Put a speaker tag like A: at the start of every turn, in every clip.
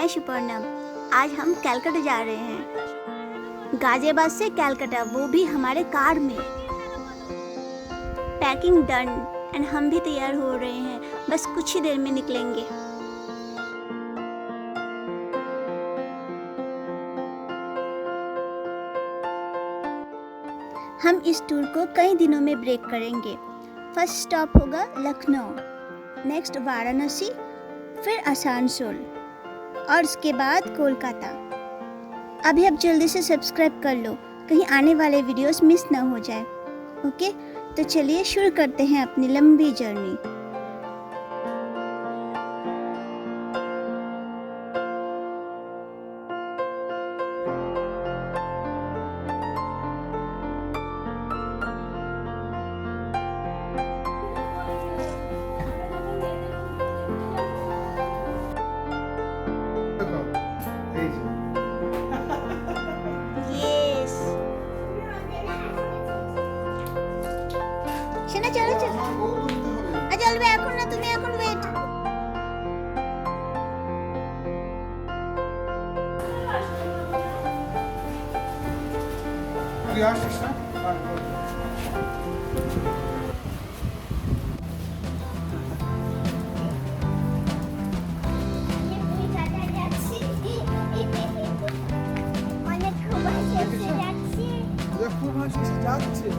A: मैं सुपर्णम। आज हम कलकत्ता जा रहे हैं, गाजियाबाद से कलकत्ता, वो भी हमारे कार में। पैकिंग डन एंड हम भी तैयार हो रहे हैं, बस कुछ ही देर में निकलेंगे। हम इस टूर को कई दिनों में ब्रेक करेंगे। फर्स्ट स्टॉप होगा लखनऊ, नेक्स्ट वाराणसी, फिर आसनसोल और उसके बाद कोलकाता। अभी आप जल्दी से सब्सक्राइब कर लो, कहीं आने वाले वीडियोस मिस ना हो जाए। ओके, तो चलिए शुरू करते हैं अपनी लंबी जर्नी। চলো চলো চলো, চলবে এখন না, তুমি এখন ওয়েট।
B: তুই আসিস না? খুব হাসিস যাচ্ছে।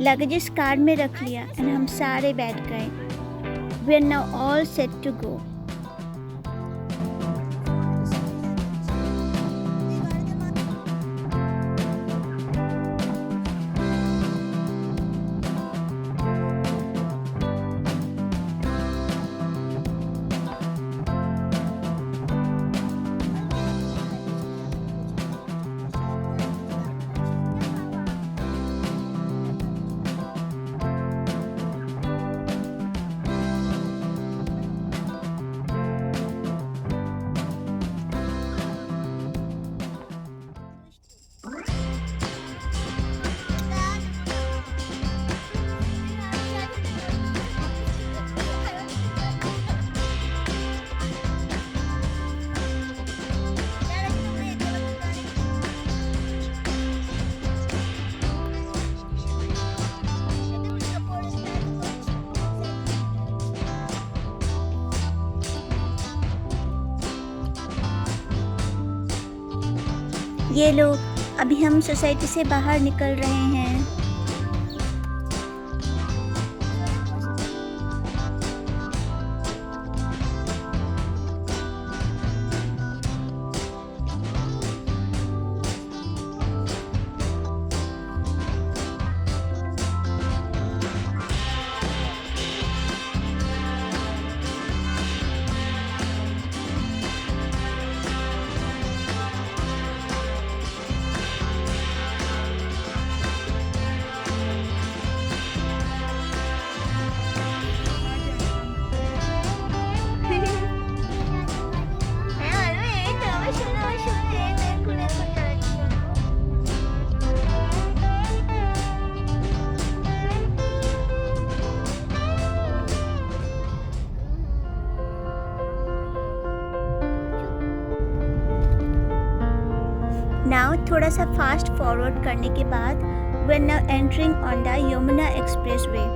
A: लगेजेस कार में रख लिया एंड हम सारे बैठ गए। We are now all set to go. ये लो, अभी हम सोसाइटी से बाहर निकल रहे हैं। नाउ थोड़ा सा फास्ट फॉरवर्ड करने के बाद we are now entering on the Yamuna expressway.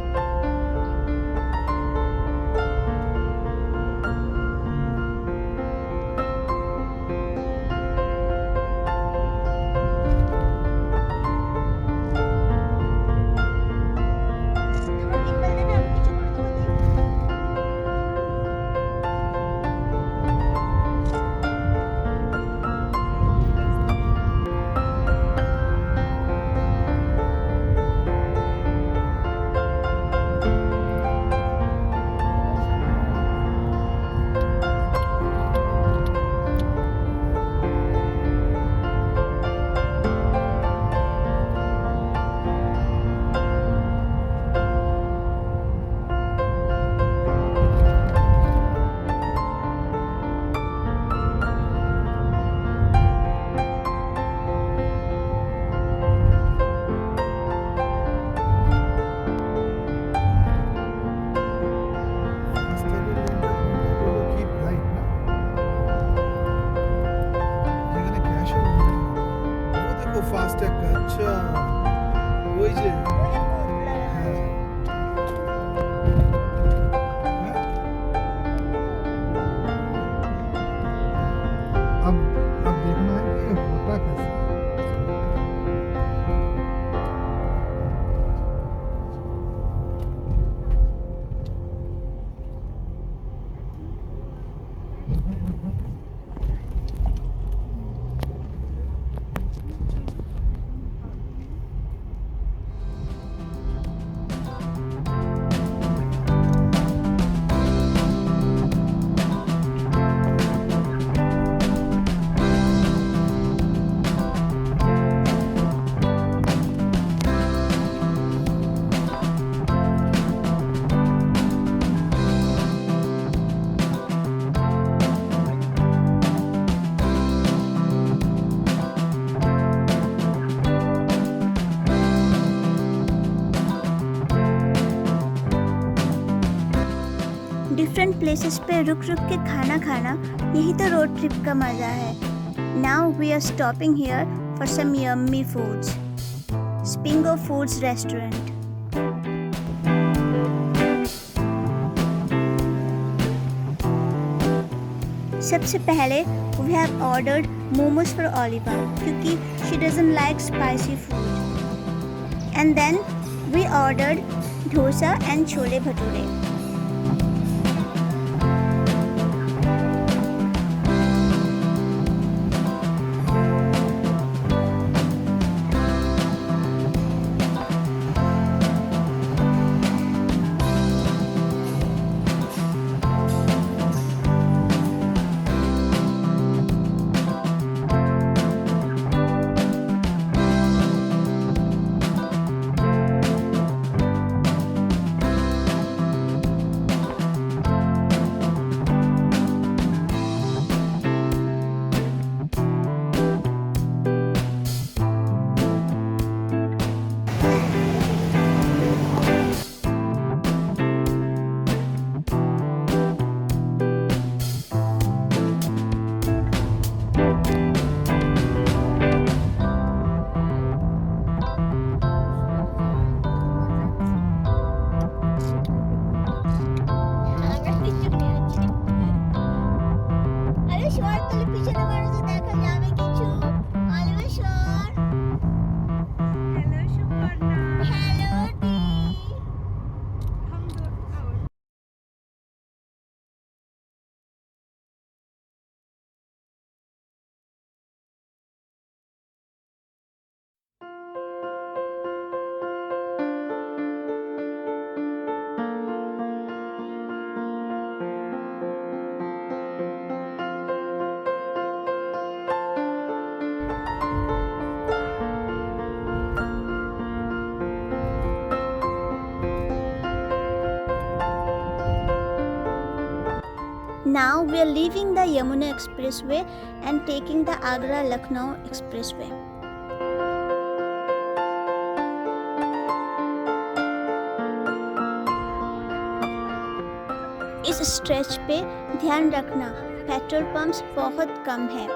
A: Different places पे रुक रुक के खाना खाना, यही तो रोड ट्रिप का मज़ा है. Now we are stopping here for some yummy foods. Spingo foods restaurant. सबसे पहले we have ordered momos for Oliva क्योंकि she doesn't like spicy food. And then we ordered dosa and chole bhature. Now we are leaving the Yamuna Expressway and taking the Agra-Lucknow Expressway. इस stretch पे ध्यान रखना, petrol pumps बहुत कम है.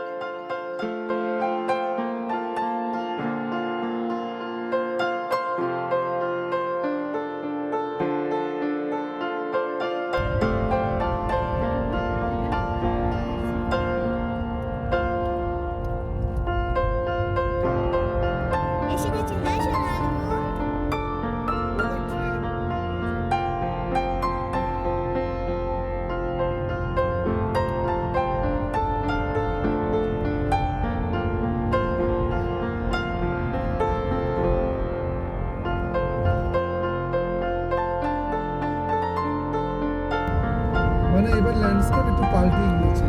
B: মানে এবার landscape একটু পাল্টে গিয়েছে.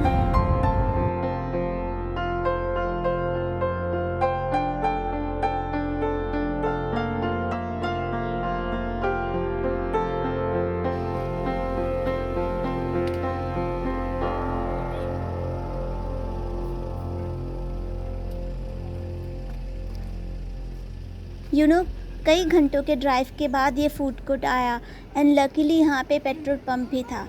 A: You know, कई घंटों के ड्राइव के बाद ये फूड कोर्ट आया एंड लकीली यहाँ पे पेट्रोल पंप भी था.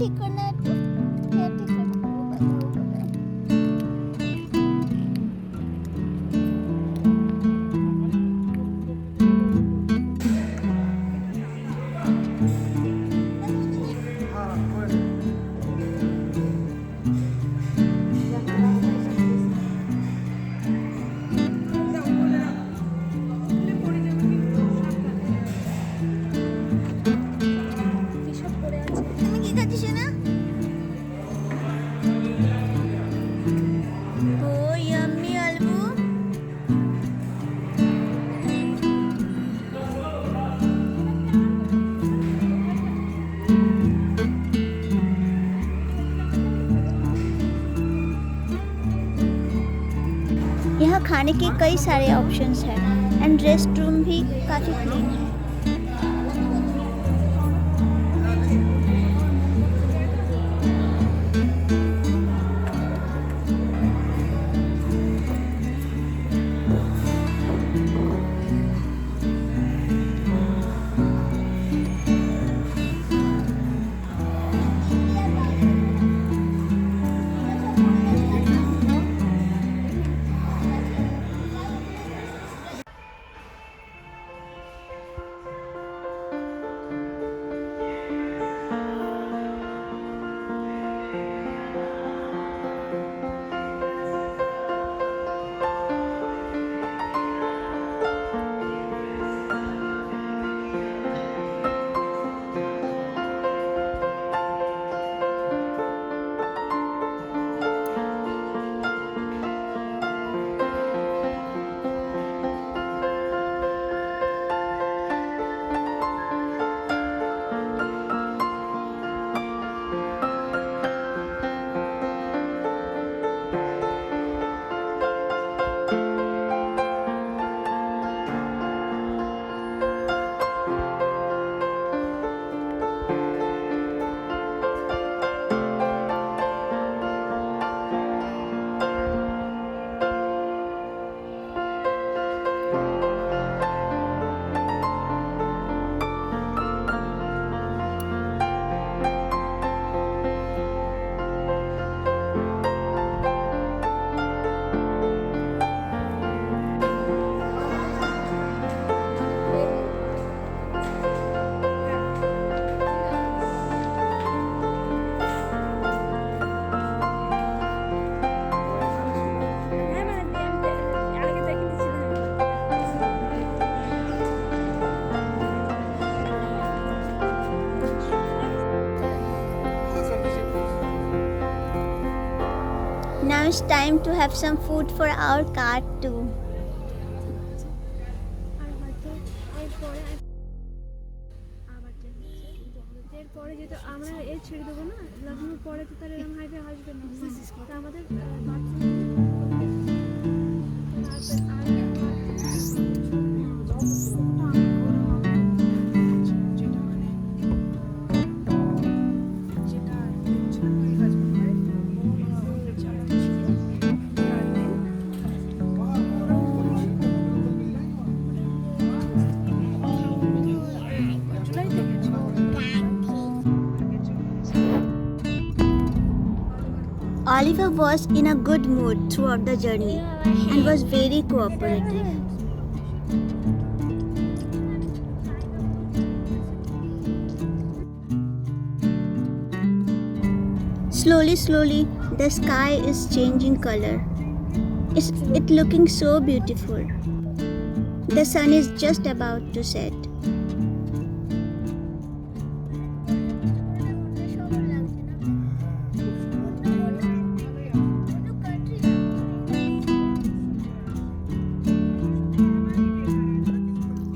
A: ঠিক করে না একটু ঠিক করে खाने के कई सारे ऑप्शंस हैं एंड रेस्ट रूम भी काफ़ी क्लीन है। Now it's time to have some food for our cat too.
C: পরে যেটা আমরা এই ছেড়ে দেবো না লখনৌ পরে তো তার এরকম হাইওয়ে আসবে না তা আমাদের
A: Oliver was in a good mood throughout the journey and was very cooperative. Slowly, the sky is changing color. It's looking so beautiful. The sun is just about to set.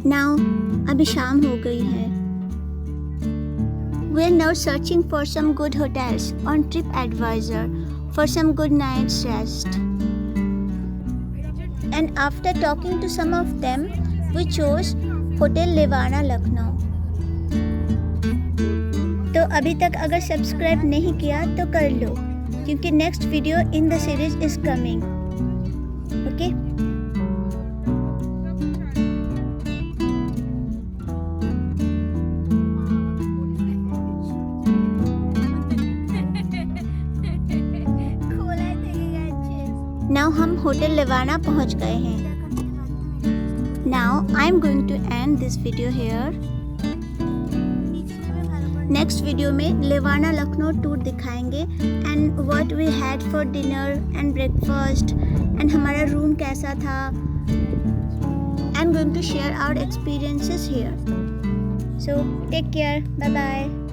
A: Now, अभी शाम हो गई है. We are now searching for some good hotels on TripAdvisor for some good night's rest. And after talking to some of them, we chose Hotel Levana Lucknow. तो अभी तक अगर subscribe नहीं किया तो कर लो, क्योंकि next video in the series is coming. Okay. Now हम होटल लेवाना पहुंच गए हैं. Now I am going to end this video here. Next video में लेवाना लखनऊ टूर दिखाएंगे and what we had for dinner and breakfast एंड हमारा रूम कैसा था. I am going to share our experiences here. So take care. Bye bye.